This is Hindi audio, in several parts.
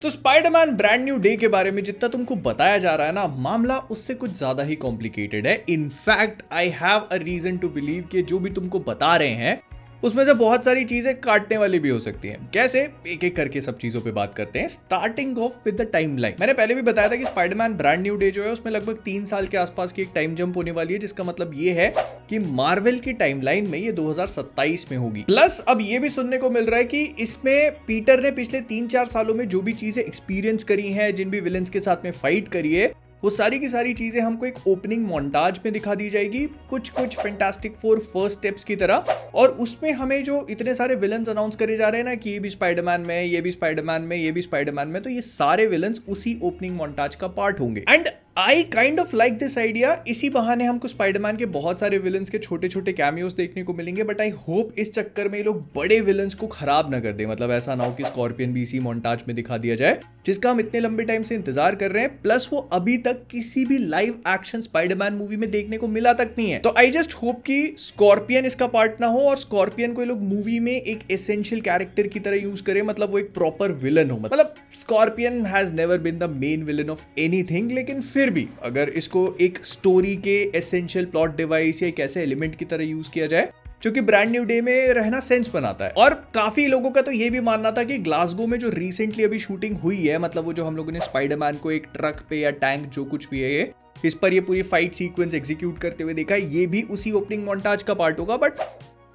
तो स्पाइडरमैन ब्रांड न्यू डे के बारे में जितना तुमको बताया जा रहा है ना, मामला उससे कुछ ज्यादा ही कॉम्प्लिकेटेड है। In fact I have a reason to believe कि जो भी तुमको बता रहे हैं उसमें से बहुत सारी चीजें काटने वाली भी हो सकती हैं। कैसे, एक एक करके सब चीजों पे बात करते हैं। Starting of with the timeline. मैंने पहले भी बताया था कि स्पाइडरमैन ब्रांड न्यू डे जो है उसमें लगभग 3 साल के आसपास की एक टाइम जंप होने वाली है, जिसका मतलब ये है कि मार्वल की टाइमलाइन में ये 2027 में होगी। प्लस अब ये भी सुनने को मिल रहा है कि इसमें पीटर ने पिछले 3-4 सालों में जो भी चीजें एक्सपीरियंस करी हैं, जिन भी विलन्स के साथ में फाइट करी है, वो सारी की सारी चीजें हमको एक ओपनिंग मोन्टाज में दिखा दी जाएगी, कुछ फैंटास्टिक फोर फर्स्ट स्टेप्स की तरह। और उसमें हमें जो इतने सारे विलन्स अनाउंस करे जा रहे हैं ना कि ये भी स्पाइडरमैन में, ये भी स्पाइडरमैन में, ये भी स्पाइडरमैन में, तो ये सारे विलन्स उसी ओपनिंग मोन्टाज का पार्ट होंगे। And I kind of like this idea. इसी बहाने हमको स्पाइडरमैन के बहुत सारे विलन्स के छोटे छोटे कैमियोस देखने को मिलेंगे, बट आई होप इस चक्कर में ये लोग बड़े विलन्स को खराब ना कर दे। मतलब ऐसा ना हो कि स्कॉर्पियन भी इसी मोन्टाज में दिखा दिया जाए, जिसका हम इतने लंबे टाइम से इंतजार कर रहे हैं। प्लस वो अभी तक किसी भी लाइव एक्शन स्पाइडरमैन मूवी में देखने को मिला तक नहीं है। तो आई जस्ट होप कि स्कॉर्पियन इसका पार्ट ना हो और स्कॉर्पियन को ये लोग मूवी में एक एसेंशियल कैरेक्टर की तरह यूज करें। मतलब वो एक प्रॉपर विलन हो। मतलब Scorpion has never been the main villain of anything, लेकिन फिर भी अगर इसको एक स्टोरी के एसेंशियल प्लॉट डिवाइस या एक ऐसे एलिमेंट की तरह यूज किया जाए जो कि ब्रांड न्यू डे में रहना सेंस बनाता है। और काफी लोगों का तो ये भी मानना था कि ग्लासगो में जो रिसेंटली अभी शूटिंग हुई है, मतलब वो जो हम लोगों ने स्पाइडरमैन को एक ट्रक पे या टैंक जो कुछ भी है ये, इस पर ये पूरी फाइट सीक्वेंस एग्जीक्यूट करते हुए देखा है, ये भी उसी ओपनिंग मोन्टाज का पार्ट होगा। बट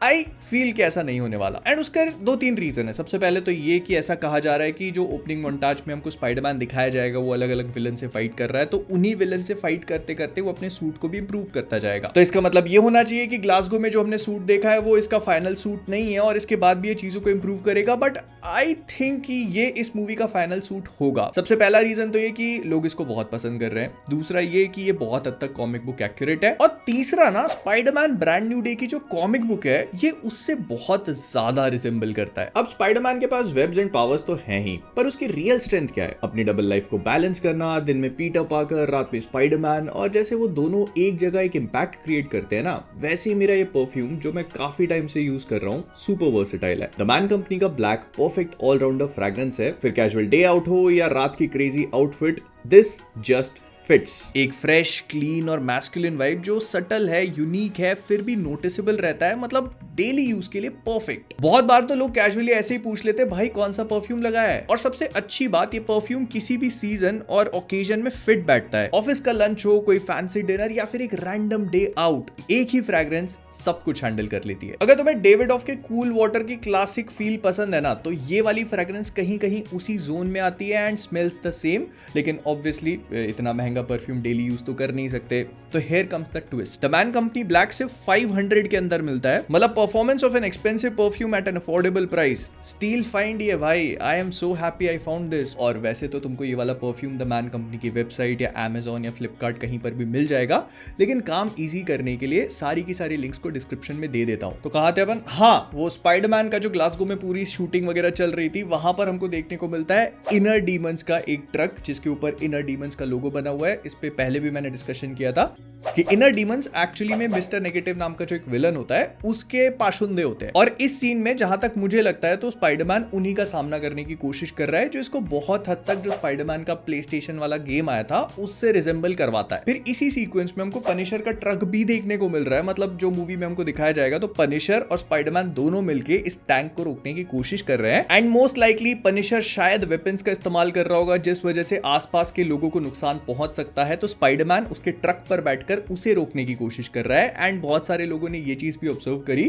आई फील कि ऐसा नहीं होने वाला। एंड उसके 2-3 रीजन है। सबसे पहले तो ये कि ऐसा कहा जा रहा है कि जो ओपनिंग मोन्टाज में हमको स्पाइडरमैन दिखाया जाएगा वो अलग अलग विलन से फाइट कर रहा है, तो उन्हीं विलन से फाइट करते करते वो अपने सूट को भी इंप्रूव करता जाएगा। तो इसका मतलब ये होना चाहिए कि ग्लासगो में जो हमने सूट देखा है वो इसका फाइनल सूट नहीं है और इसके बाद भी ये चीजों को इंप्रूव करेगा। बट आई थिंक कि ये इस मूवी का फाइनल सूट होगा। सबसे पहला रीजन तो ये कि लोग इसको बहुत पसंद कर रहे हैं। दूसरा ये कि ये बहुत हद तक कॉमिक बुक एक्यूरेट है। और तीसरा ना, स्पाइडरमैन ब्रांड न्यू डे की जो कॉमिक बुक है ये उससे बहुत ज्यादा रिसेंबल करता है। अब स्पाइडरमैन के पास वेब्स एंड पावर्स तो हैं ही, पर उसकी रियल स्ट्रेंथ क्या है? अपनी डबल लाइफ को बैलेंस करना, दिन में पीटर पार्कर, रात में स्पाइडरमैन। और जैसे वो दोनों एक जगह एक इंपैक्ट क्रिएट करते हैं ना, वैसे ही मेरा ये परफ्यूम जो मैं काफी टाइम से यूज कर रहा हूँ सुपर वर्सेटाइल है। द मैन कंपनी का ब्लैक परफेक्ट ऑलराउंडर फ्रेग्रेंस है। फिर कैजुअल डे आउट हो या रात की crazy outfit, this just fits. एक फ्रेश, क्लीन और मैस्कुलिन वाइब जो सटल है, यूनिक है, फिर भी नोटिसेबल रहता है। मतलब डेली यूज के लिए परफेक्ट। बहुत बार तो लोग कैजुअली ऐसे ही पूछ लेते भाई कौन सा परफ्यूम लगाया है। और सबसे अच्छी बात, ये परफ्यूम किसी भी सीजन और ओकेजन में फिट बैठता है। ऑफिस का लंच हो, कोई फैंसी डिनर या फिर एक रैंडम डे आउट, एक ही फ्रेग्रेंस सब कुछ हैंडल कर लेती है। अगर तुम्हें डेविड के कूल वाटर की क्लासिक फील पसंद है ना, तो ये वाली फ्रेग्रेंस कहीं कहीं उसी जोन में आती है एंड स्मेल्स द सेम। लेकिन ऑब्वियसली इतना महंगा परफ्यूम डेली यूज तो कर नहीं सकते। तो here comes the twist. The Man Company black सिर्फ 500 के अंदर मिलता है। मतलब performance of an expensive perfume at an affordable price. Still find ये भाई, I am so happy I found this. और वैसे तो तुमको ये वाला परफ्यूम द मैन कंपनी की वेबसाइट या Amazon या फ्लिपकार्ट कहीं पर भी मिल जाएगा, लेकिन काम इजी करने के लिए सारी की सारी लिंक्स को डिस्क्रिप्शन में दे देता हूं। तो कहा थे अपन, हाँ, वो स्पाइडरमैन का जो ग्लासगो में पूरी शूटिंग वगैरह चल रही थी, वहां पर हमको देखने को मिलता है इनर डीमंस का एक ट्रक, जिसके ऊपर इनर डीमंस का लोगो बना हुआ है। इस पे पहले भी मैंने डिस्कशन किया था कि इनर डीमंस एक्चुअली में मिस्टर नेगेटिव नाम का जो एक विलन होता है उसके पाशुंदे होते हैं। और इस सीन में जहां तक मुझे लगता है तो स्पाइडरमैन उन्हीं का सामना करने की कोशिश कर रहा है, जो इसको बहुत हद तक जो स्पाइडरमैन का प्लेस्टेशन वाला गेम आया था उससे रिजेंबल करवाता है। फिर इसी सीक्वेंस में हमको पनिशर का ट्रक भी देखने को मिल रहा है। मतलब जो मूवी में हमको दिखाया जाएगा तो पनिशर और स्पाइडरमैन दोनों मिलके इस टैंक को रोकने की कोशिश कर रहे हैं। एंड मोस्ट लाइकली पनिशर शायद वेपन्स का इस्तेमाल कर रहा होगा, जिस वजह से आसपास के लोगों को नुकसान पहुंच सकता है। तो स्पाइडरमैन उसके ट्रक पर बैठकर उसे रोकने की कोशिश कर रहा है। एंड बहुत सारे लोगों ने ये चीज भी ऑब्जर्व करी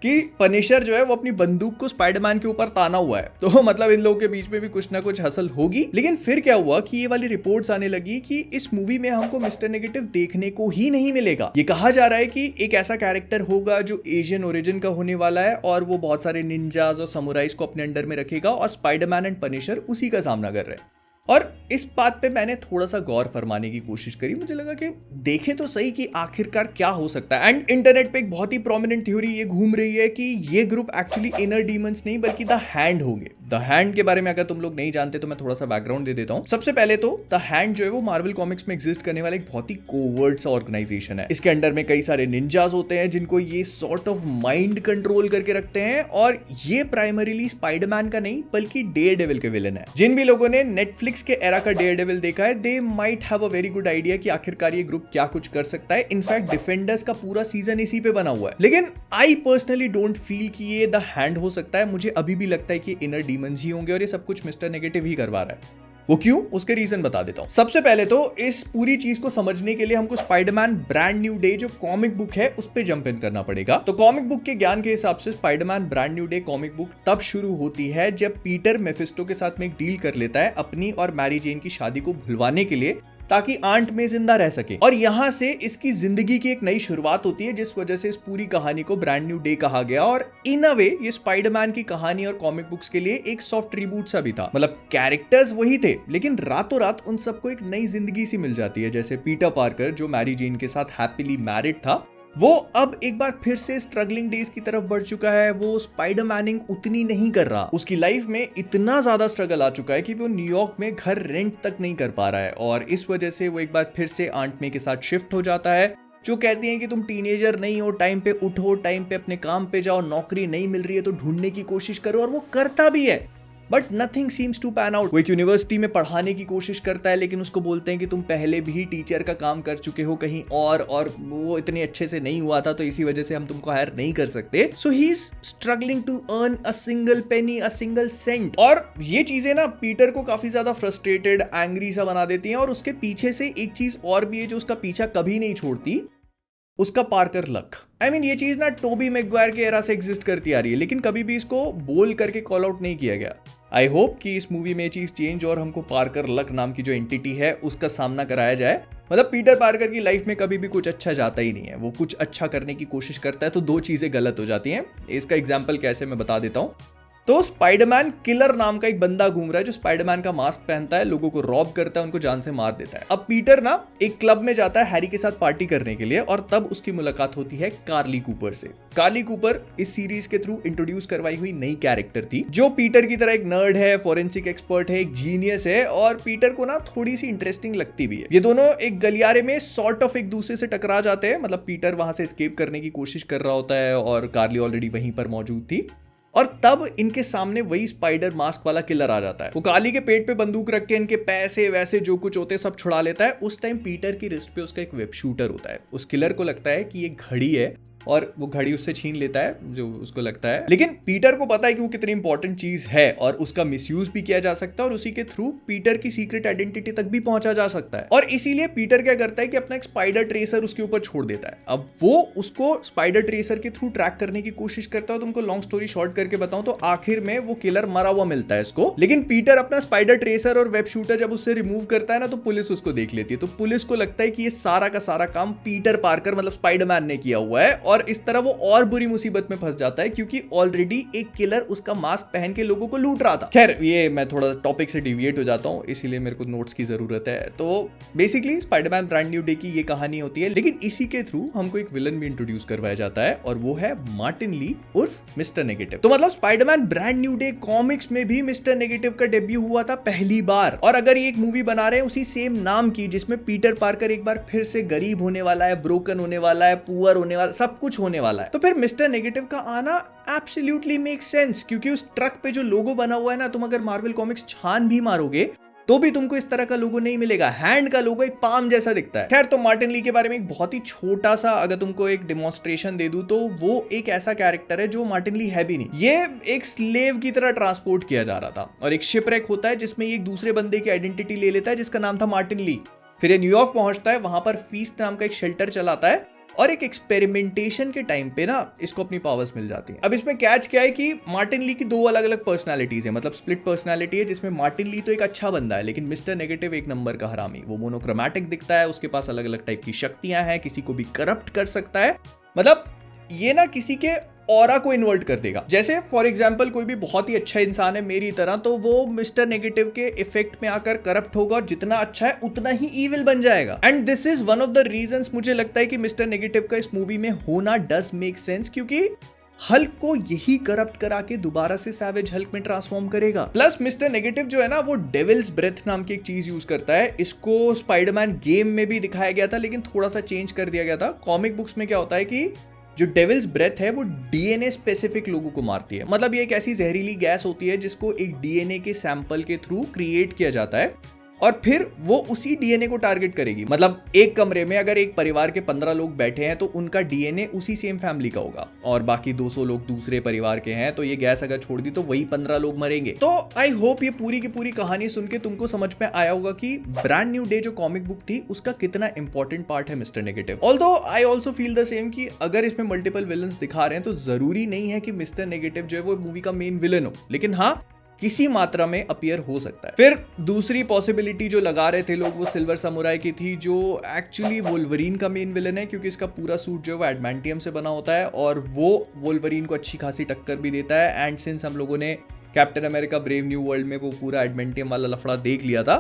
कि पनिशर जो है वो अपनी बंदूक को स्पाइडरमैन के ऊपर ताना हुआ है। तो मतलब इन लोगों के बीच में भी कुछ ना कुछ हसल होगी। लेकिन फिर क्या हुआ कि ये वाली रिपोर्ट्स आने लगी कि इस मूवी में हमको मिस्टर नेगेटिव देखने को ही नहीं मिलेगा। ये कहा जा रहा है कि एक ऐसा कैरेक्टर होगा जो एशियन ओरिजिन का होने वाला है और वो बहुत सारे निंजाज और समुराइज को अपने अंडर में रखेगा और स्पाइडरमैन एंड पनिशर उसी का सामना कर रहे हैं। और इस बात पे मैंने थोड़ा सा गौर फरमाने की कोशिश करी। मुझे लगा कि देखें तो सही कि आखिरकार क्या हो सकता है। एंड इंटरनेट पे एक बहुत ही प्रोमिनेंट थ्योरी ये घूम रही है कि ये ग्रुप एक्चुअली इनर डीमंस नहीं बल्कि द हैंड होंगे। द हैंड के बारे में अगर तुम लोग नहीं जानते तो मैं थोड़ा सा बैकग्राउंड दे देता हूँ। सबसे पहले तो द हैंड जो है वो मार्वल कॉमिक्स में एग्जिस्ट करने वाला एक बहुत ही कोवर्ट सा ऑर्गेनाइजेशन है। इसके अंडर में कई सारे निंजास होते हैं जिनको ये सॉर्ट ऑफ माइंड कंट्रोल करके रखते हैं, और ये प्राइमरीली स्पाइडरमैन का नहीं बल्कि डेयरडेविल के विलन है। जिन भी लोगों ने नेटफ्लिक्स के एरा का डेयरडेविल देखा है, they might have a very good idea कि आखिरकार ये ग्रुप क्या कुछ कर सकता है। इनफैक्ट डिफेंडर्स का पूरा सीजन इसी पे बना हुआ है। लेकिन आई पर्सनली डोंट फील कि ये द हैंड हो सकता है। मुझे अभी भी लगता है कि इनर डीमंस ही होंगे और ये सब कुछ मिस्टर नेगेटिव ही करवा रहा है। वो क्यों, उसके रीजन बता देता हूं। सबसे पहले तो इस पूरी चीज को समझने के लिए हमको स्पाइडरमैन ब्रांड न्यू डे जो कॉमिक बुक है उस पे जंप इन करना पड़ेगा। तो कॉमिक बुक के ज्ञान के हिसाब से Spiderman brand new day comic book तब शुरू होती है जब पीटर मेफिस्टो के साथ में एक डील कर लेता है अपनी और मैरी जेन की शादी को भुलवाने के लिए, ताकि आंट में जिंदा रह सके। और यहां से इसकी जिंदगी की एक नई शुरुआत होती है, जिस वजह से इस पूरी कहानी को ब्रांड न्यू डे कहा गया। और इन अ वे ये स्पाइडरमैन की कहानी और कॉमिक बुक्स के लिए एक सॉफ्ट रिबूट सा भी था। मतलब कैरेक्टर्स वही थे लेकिन रातों रात उन सबको एक नई जिंदगी सी मिल जाती है। जैसे पीटर पार्कर जो मैरी जेन के साथ हैप्पीली मैरिड था, वो अब एक बार फिर से स्ट्रगलिंग डेज की तरफ बढ़ चुका है। वो स्पाइडरमैनिंग उतनी नहीं कर रहा। उसकी लाइफ में इतना ज्यादा स्ट्रगल आ चुका है कि वो न्यूयॉर्क में घर रेंट तक नहीं कर पा रहा है, और इस वजह से वो एक बार फिर से आंट मे के साथ शिफ्ट हो जाता है, जो कहती हैं कि तुम टीनेजर नहीं हो, टाइम पे उठो, टाइम पे अपने काम पे जाओ, नौकरी नहीं मिल रही है तो ढूंढने की कोशिश करो। और वो करता भी है, but nothing seems to pan out. वो एक यूनिवर्सिटी में पढ़ाने की कोशिश करता है लेकिन उसको बोलते हैं कि तुम पहले भी टीचर का काम कर चुके हो कहीं और वो इतने अच्छे से नहीं हुआ था तो इसी वजह से हम तुमको हायर नहीं कर सकते। So he is struggling to earn a single penny, a single cent. और ये चीजें ना पीटर को काफी ज्यादा फ्रस्ट्रेटेड, एंग्री सा बना देती हैं। और उसके पीछे से एक चीज और भी है जो उसका पीछा कभी नहीं छोड़ती, उसका पार्कर लक। ये चीज ना टोबी मैगवायर के एरा से एग्जिस्ट करती आ रही है लेकिन कभी भी इसको बोल करके कॉल आउट नहीं किया गया। आई होप कि इस मूवी में ये चीज चेंज और हमको पार्कर लक नाम की जो एंटिटी है उसका सामना कराया जाए। मतलब पीटर पार्कर की लाइफ में कभी भी कुछ अच्छा जाता ही नहीं है। वो कुछ अच्छा करने की कोशिश करता है तो दो चीजें गलत हो जाती हैं। इसका एग्जाम्पल कैसे मैं बता देता हूँ। तो स्पाइडरमैन किलर नाम का एक बंदा घूम रहा है जो स्पाइडरमैन का मास्क पहनता है, लोगों को रॉब करता है, उनको जान से मार देता है। अब पीटर ना एक क्लब में जाता है हैरी के साथ पार्टी करने के लिए, और तब उसकी मुलाकात होती है कार्ली कूपर से। कार्ली कूपर इस सीरीज के थ्रू इंट्रोड्यूस करवाई हुई नई कैरेक्टर थी जो पीटर की तरह एक नर्ड है, फॉरेंसिक एक्सपर्ट है, एक जीनियस है, और पीटर को ना थोड़ी सी इंटरेस्टिंग लगती भी है। ये दोनों एक गलियारे में सॉर्ट ऑफ एक दूसरे से टकरा जाते हैं। मतलब पीटर वहां से एस्केप करने की कोशिश कर रहा होता है और कार्ली ऑलरेडी वहीं पर मौजूद थी, और तब इनके सामने वही स्पाइडर मास्क वाला किलर आ जाता है। वो कार्ली के पेट पे बंदूक रख के इनके पैसे वैसे जो कुछ होते सब छुड़ा लेता है। उस टाइम पीटर की रिस्ट पे उसका एक वेब शूटर होता है। उस किलर को लगता है कि ये घड़ी है और वो घड़ी उससे छीन लेता है जो उसको लगता है। लेकिन पीटर को पता है कि वो कितनी इंपॉर्टेंट चीज है और उसका मिसयूज भी किया जा सकता है, और उसी के थ्रू पीटर की सीक्रेट आइडेंटिटी तक भी पहुंचा जा सकता है। और इसीलिए पीटर क्या करता है कि अपना एक स्पाइडर ट्रेसर उसके ऊपर छोड़ देता है। अब वो उसको स्पाइडर ट्रेसर के थ्रू ट्रैक करने की कोशिश करता है। तुमको लॉन्ग स्टोरी शॉर्ट करके बताऊं तो आखिर में वो किलर मरा हुआ मिलता है इसको। लेकिन पीटर अपना स्पाइडर ट्रेसर और वेब शूटर जब उससे रिमूव करता है ना, तो पुलिस उसको देख लेती है। तो पुलिस को लगता है कि ये सारा का सारा काम पीटर पार्कर मतलब स्पाइडरमैन ने किया हुआ है, और इस तरह वो और बुरी मुसीबत में फंस जाता है क्योंकि ऑलरेडी एक किलर उसका मास्क पहन के लोगों को लूट रहा था। खैर ये मैं थोड़ा टॉपिक से डिविएट हो जाता हूं, इसीलिए मेरे को नोट्स की जरूरत है। तो basically Spiderman brand new day की ये कहानी होती है, लेकिन इसी के थ्रू हमको एक विलन भी इंट्रोड्यूस करवाया जाता है, और वो है मार्टिन ली उर्फ मिस्टर नेगेटिव। तो मतलब Spiderman brand new day comics में भी मिस्टर नेगेटिव का डेब्यू हुआ था पहली बार। और अगर ये एक मूवी बना रहे हैं उसी सेम नाम की, जिसमें पीटर पार्कर एक बार फिर से गरीब होने वाला है, ब्रोकन होने वाला है, पुअर होने वाला, सब कुछ होने वाला है, तो फिर मिस्टर नेगेटिव का आना एब्सोल्युटली मेक सेंस। क्योंकि उस ट्रक पे जो लोगो बना हुआ है ना, तुम अगर मार्वल कॉमिक्स छान भी मारोगे तो भी तुमको इस तरह का लोगो नहीं मिलेगा। हैंड का लोगो एक पाम जैसा दिखता है। खैर, तो मार्टिन ली के बारे में एक बहुत ही छोटा सा अगर तुमको एक डेमोन्स्ट्रेशन दे दूं तो वो एक ऐसा कैरेक्टर है जो मार्टिन ली है भी नहीं। ये एक स्लेव की तरह ट्रांसपोर्ट किया जा रहा था, और एक शिपरेक होता है जिसमें एक दूसरे बंदे की आइडेंटिटी ले लेता है जिसका नाम था मार्टिन ली। फिर ये न्यूयॉर्क पहुंचता है, वहां पर फीस्ट नाम का एक शेल्टर चलाता है, और एक एक्सपेरिमेंटेशन के टाइम पे ना इसको अपनी पावर्स मिल जाती हैं। अब इसमें कैच क्या है कि मार्टिन ली की दो अलग अलग पर्सनालिटीज है, मतलब स्प्लिट पर्सनालिटी है, जिसमें मार्टिन ली तो एक अच्छा बंदा है लेकिन मिस्टर नेगेटिव एक नंबर का हरामी। वो मोनोक्रोमैटिक दिखता है, उसके पास अलग अलग टाइप की शक्तियां हैं, किसी को भी करप्ट कर सकता है। मतलब ये ना किसी के ऑरा को इन्वर्ट कर देगा। जैसे फॉर एग्जांपल कोई भी बहुत ही अच्छा इंसान है मेरी तरह, तो वो मिस्टर नेगेटिव के इफेक्ट में आकर करप्ट होगा, और जितना अच्छा है उतना ही इविल बन जाएगा। And this is one of the reasons मुझे लगता है कि मिस्टर नेगेटिव का इस मूवी में होना डज मेक सेंस, क्योंकि हल्क को यही करप्ट करा के दोबारा से सैवेज हल्क में ट्रांसफॉर्म करेगा। प्लस मिस्टर नेगेटिव जो है ना, वो डेविल्स ब्रेथ नाम की एक चीज यूज करता है। इसको स्पाइडरमैन गेम में भी दिखाया गया था, लेकिन थोड़ा सा चेंज कर दिया गया था। कॉमिक बुक्स में क्या होता है कि जो डेविल्स ब्रेथ है वो डीएनए स्पेसिफिक लोगों को मारती है। मतलब ये एक ऐसी जहरीली गैस होती है जिसको एक डीएनए के सैंपल के थ्रू क्रिएट किया जाता है, और फिर वो उसी डीएनए को टारगेट करेगी। मतलब एक कमरे में अगर एक परिवार के 15 लोग बैठे हैं तो उनका डीएनए उसी सेम फैमिली का होगा, और बाकी 200 लोग दूसरे परिवार के हैं, तो ये गैस अगर छोड़ दी तो वही 15 लोग मरेंगे। तो आई होप ये पूरी की पूरी कहानी सुन के तुमको समझ में आया होगा कि ब्रांड न्यू डे जो कॉमिक बुक थी उसका कितना इंपॉर्टेंट पार्ट है mister negative. Although I also feel the same कि अगर इसमें मल्टीपल विलन्स दिखा रहे हैं तो जरूरी नहीं है कि मिस्टर नेगेटिव जो है वो मूवी का मेन विलन हो, लेकिन हाँ किसी मात्रा में अपीयर हो सकता है। फिर दूसरी पॉसिबिलिटी जो लगा रहे थे लोग वो सिल्वर समुराई की थी, जो एक्चुअली वोल्वरीन का मेन विलन है, क्योंकि इसका पूरा सूट जो है वो एडमेंटियम से बना होता है और वो वोल्वरीन को अच्छी खासी टक्कर भी देता है। एंड सिंस हम लोगों ने captain America brave new world में वो पूरा एडमेंटियम वाला लफड़ा देख लिया था,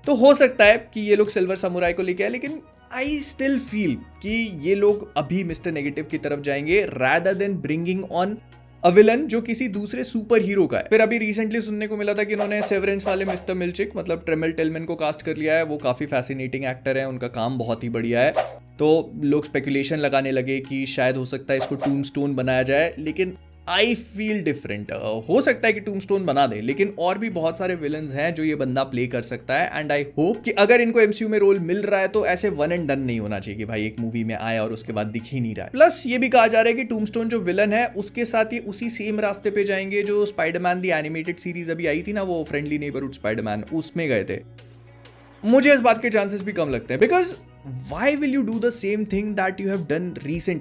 तो हो सकता है कि ये लोग सिल्वर समुराई को लेके आए। लेकिन आई स्टिल फील कि ये लोग अभी मिस्टर नेगेटिव की तरफ जाएंगे rather than bringing on a villain जो किसी दूसरे सुपर हीरो का है। फिर अभी रिसेंटली सुनने को मिला था कि इन्होंने सेवरेंस वाले मिस्टर मिल्चिक मतलब ट्रेमेल टेलमैन को कास्ट कर लिया है। वो काफी फैसिनेटिंग एक्टर है, उनका काम बहुत ही बढ़िया है। तो लोग स्पेकुलेशन लगाने लगे कि शायद हो सकता है इसको टूमस्टोन बनाया जाए, लेकिन आई फील डिफरेंट। हो सकता है कि टूमस्टोन बना दे, लेकिन और भी बहुत सारे विलन्स हैं जो ये बंदा प्ले कर सकता है। एंड आई होप कि अगर इनको एमसीयू में रोल मिल रहा है तो ऐसे वन एंड डन नहीं होना चाहिए कि भाई एक मूवी में आया और उसके बाद दिख ही नहीं रहा है। प्लस ये भी कहा जा रहा है कि टूमस्टोन जो विलन है उसके साथ ही उसी सेम रास्ते पे जाएंगे जो स्पाइडरमैन दी एनिमेटेड सीरीज अभी आई थी ना, वो फ्रेंडली नेबरहुड स्पाइडरमैन, उसमें गए थे। मुझे इस बात के चांसेस भी कम लगते हैं, because why will you do the same thing that you have done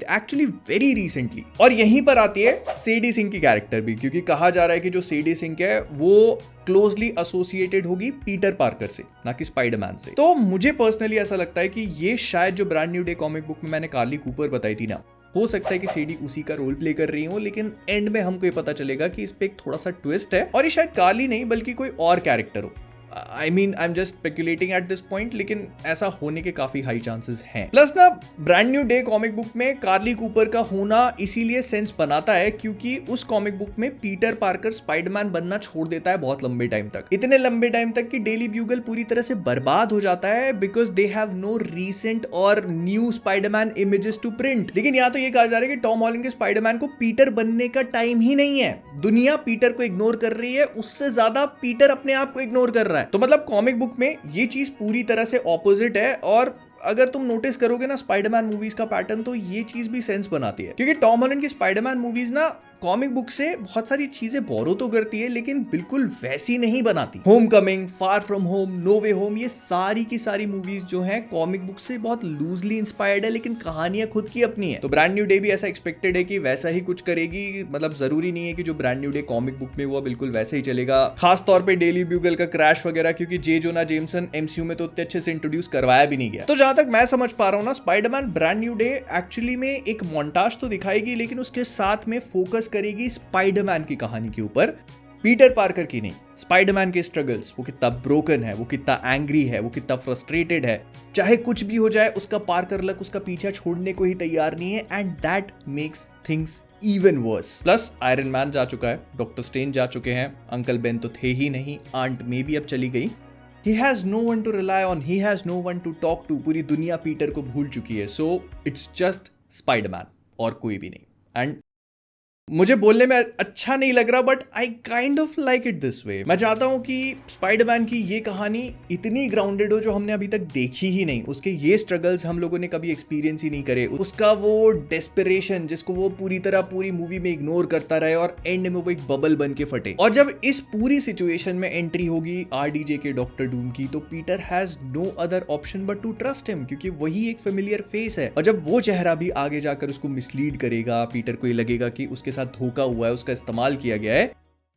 actually very recently? और यहीं पर आती है सेडी सिंह की कैरेक्टर भी, क्योंकि कहा जा रहा है कि जो सेडी सिंह है वो क्लोजली एसोसिएटेड होगी पीटर पार्कर से, ना कि स्पाइडरमैन से। तो मुझे पर्सनली ऐसा लगता है कि ये शायद जो brand new day comic book में मैंने कार्ली कूपर बताई थी ना, हो सकता है कि सेडी उसी का रोल प्ले कर रही हो, लेकिन एंड में हमको ये पता चलेगा कि इस पे एक थोड़ा सा ट्विस्ट है और ये शायद कार्ली नहीं बल्कि कोई और कैरेक्टर हो। आई am just speculating eight this point, लेकिन ऐसा होने के काफी हाई चांसेस हैं। प्लस ना brand new day comic book में कार्ली कूपर का होना इसीलिए सेंस बनाता है क्योंकि उस कॉमिक बुक में पीटर पार्कर स्पाइडरमैन बनना छोड़ देता है बहुत लंबे टाइम तक, इतने लंबे टाइम तक कि डेली ब्यूगल पूरी तरह से बर्बाद हो जाता है because they have no recent और new spiderman images to print. लेकिन यहाँ तो ये कहा जा रहा है कि टॉम हॉलैंड के स्पाइडरमैन को पीटर बनने का टाइम ही नहीं है। दुनिया पीटर को इग्नोर कर रही है, उससे ज्यादा पीटर अपने आप को इग्नोर कर रहा है। तो मतलब कॉमिक बुक में ये चीज पूरी तरह से ऑपोजिट है। और अगर तुम नोटिस करोगे ना स्पाइडरमैन मूवीज का पैटर्न, तो ये चीज भी सेंस बनाती है, क्योंकि टॉम हॉलैंड की स्पाइडरमैन मूवीज ना कॉमिक बुक से बहुत सारी चीजें बोरो तो करती है लेकिन बिल्कुल वैसी नहीं बनाती। Homecoming, Far From Home, No Way Home, ये सारी की सारी मूवीज जो हैं कॉमिक बुक से बहुत लूजली इंस्पायर्ड है, लेकिन कहानियां खुद की अपनी है। तो ब्रांड न्यू डे भी ऐसा एक्सपेक्टेड है कि वैसा ही कुछ करेगी। मतलब जरूरी नहीं है कि जो brand new day comic book में वो बिल्कुल वैसे ही चलेगा, खास तौर पे डेली ब्यूगल का क्रैश वगैरह, क्योंकि जे जोना जेमसन एमसीयू में तो उतने अच्छे से इंट्रोड्यूस करवाया भी नहीं गया। तो जहां तक मैं समझ पा रहा हूं ना, Spiderman brand new day actually में एक मोन्टाज तो दिखाएगी, लेकिन उसके साथ में फोकस करेगी स्पाइडरमैन की कहानी के ऊपर, पीटर पार्कर की नहीं। स्पाइडरमैन के स्ट्रगल्स, वो कितना ब्रोकन है, वो कितना एंग्री है, वो कितना फ्रस्ट्रेटेड है, चाहे कुछ भी हो जाए उसका पार्कर लक उसका पीछा छोड़ने को ही तैयार नहीं है, and that makes things even worse. Plus iron man जा चुका है, डॉक्टर स्ट्रेंज जा चुके हैं, अंकल बेन तो थे ही नहीं, आंट मे भी अब चली गई। He has no one to rely on, he has no one to talk to, पूरी दुनिया पीटर को भूल चुकी है। So it's just स्पाइडरमैन और कोई भी नहीं। एंड मुझे बोलने में अच्छा नहीं लग रहा, but I kind of like it this way. मैं चाहता हूं कि स्पाइडरमैन की ये कहानी इतनी ग्राउंडेड हो जो हमने अभी तक देखी ही नहीं, उसके ये स्ट्रगल्स हम लोगों ने कभी एक्सपीरियंस ही नहीं करे, उसका वो डेस्परेशन जिसको वो पूरी तरह पूरी मूवी में इग्नोर करता रहे और एंड में वो एक बबल बन के फटे। और जब इस पूरी सिचुएशन में एंट्री होगी आरडीजे के डॉक्टर डूम की, तो Peter has no other option but to trust him, क्योंकि वही एक फेमिलियर फेस है। और जब वो चेहरा भी आगे जाकर उसको मिसलीड करेगा, पीटर को ये लगेगा कि उसके धोखा हुआ है, उसका इस्तेमाल किया गया है,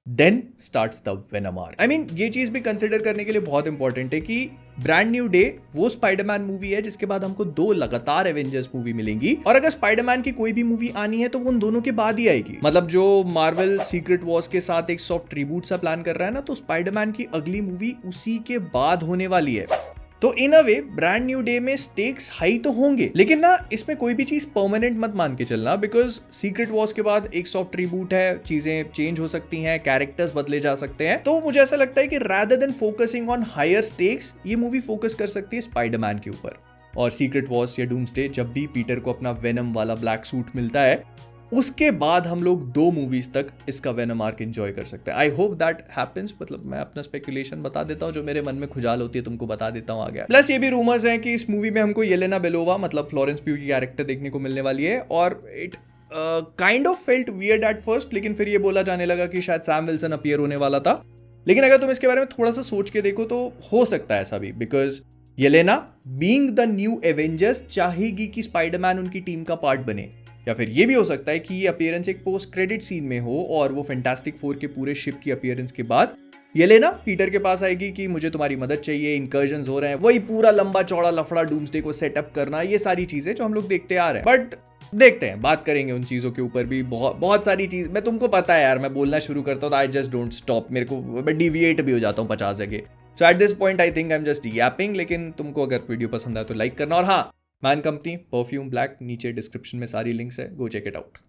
then starts the Venom arc. I mean ये चीज भी कंसिडर करने के लिए बहुत इंपॉर्टेंट है कि ब्रांड न्यू डे वो स्पाइडरमैन मूवी है जिसके बाद हमको 2 लगातार एवेंजर्स मूवी मिलेंगी, और अगर स्पाइडरमैन की कोई भी मूवी आनी है तो वो उन दोनों के बाद ही आएगी। मतलब जो मार्वल सीक्रेट वॉर्स के साथ एक सॉफ्ट रिबूट सा प्लान कर रहा है ना, तो स्पाइडरमैन की अगली मूवी उसी के बाद होने वाली है। तो इन अ वे ब्रांड न्यू डे में स्टेक्स हाई तो होंगे, लेकिन ना इसमें कोई भी चीज परमानेंट मत मान के चलना, बिकॉज सीक्रेट वॉर्स के बाद एक सॉफ्ट रिबूट है, चीजें चेंज हो सकती हैं, कैरेक्टर्स बदले जा सकते हैं। तो मुझे ऐसा लगता है कि rather than focusing on higher stakes, ये मूवी फोकस कर सकती है स्पाइडरमैन के ऊपर। और सीक्रेट वॉर्स या डूम्सडे जब भी पीटर को अपना वेनम वाला ब्लैक सूट मिलता है, उसके बाद हम लोग 2 मूवीज तक इसका वेनम आर्क एंजॉय कर सकते हैं। I hope that happens. मतलब मैं अपना स्पेकुलेशन बता देता हूँ, जो मेरे मन में खुजाल होती है तुमको बता देता हूँ आगे। प्लस ये भी रूमर्स हैं कि इस मूवी में हमको येलेना बेलोवा मतलब फ्लोरेंस प्यू की कैरेक्टर देखने को मिलने वाली है, और it kind of felt weird at first, लेकिन फिर ये बोला जाने लगा कि शायद सैम विल्सन अपीयर होने वाला था। लेकिन अगर तुम इसके बारे में थोड़ा सा सोच के देखो तो हो सकता है ऐसा भी, because Yelena being the new Avengers चाहेगी कि स्पाइडरमैन उनकी टीम का पार्ट बने। या फिर ये भी हो सकता है कि ये अपीयरेंस एक पोस्ट क्रेडिट सीन में हो, और वो फैंटास्टिक फोर के पूरे शिप की अपीयरेंस के बाद येलेना पीटर के पास आएगी कि मुझे तुम्हारी मदद चाहिए, इंकर्जन्स हो रहे हैं, वही पूरा लंबा चौड़ा लफड़ा डूम्सडे को सेटअप करना, ये सारी चीजें जो हम लोग देखते आ रहे हैं। बट देखते हैं, बात करेंगे उन चीजों के ऊपर भी। बहुत सारी चीज मैं तुमको पता है यार, मैं बोलना शुरू करता हूँ तो आई जस्ट डोंट स्टॉप, मेरे को मैं डिविएट भी हो जाता हूँ 50 जगह। So at this point I think I am just yapping. लेकिन तुमको अगर वीडियो पसंद आए तो लाइक करना, और हाँ, मैन कंपनी परफ्यूम ब्लैक नीचे डिस्क्रिप्शन में सारी लिंक्स है, गो चेक इट आउट।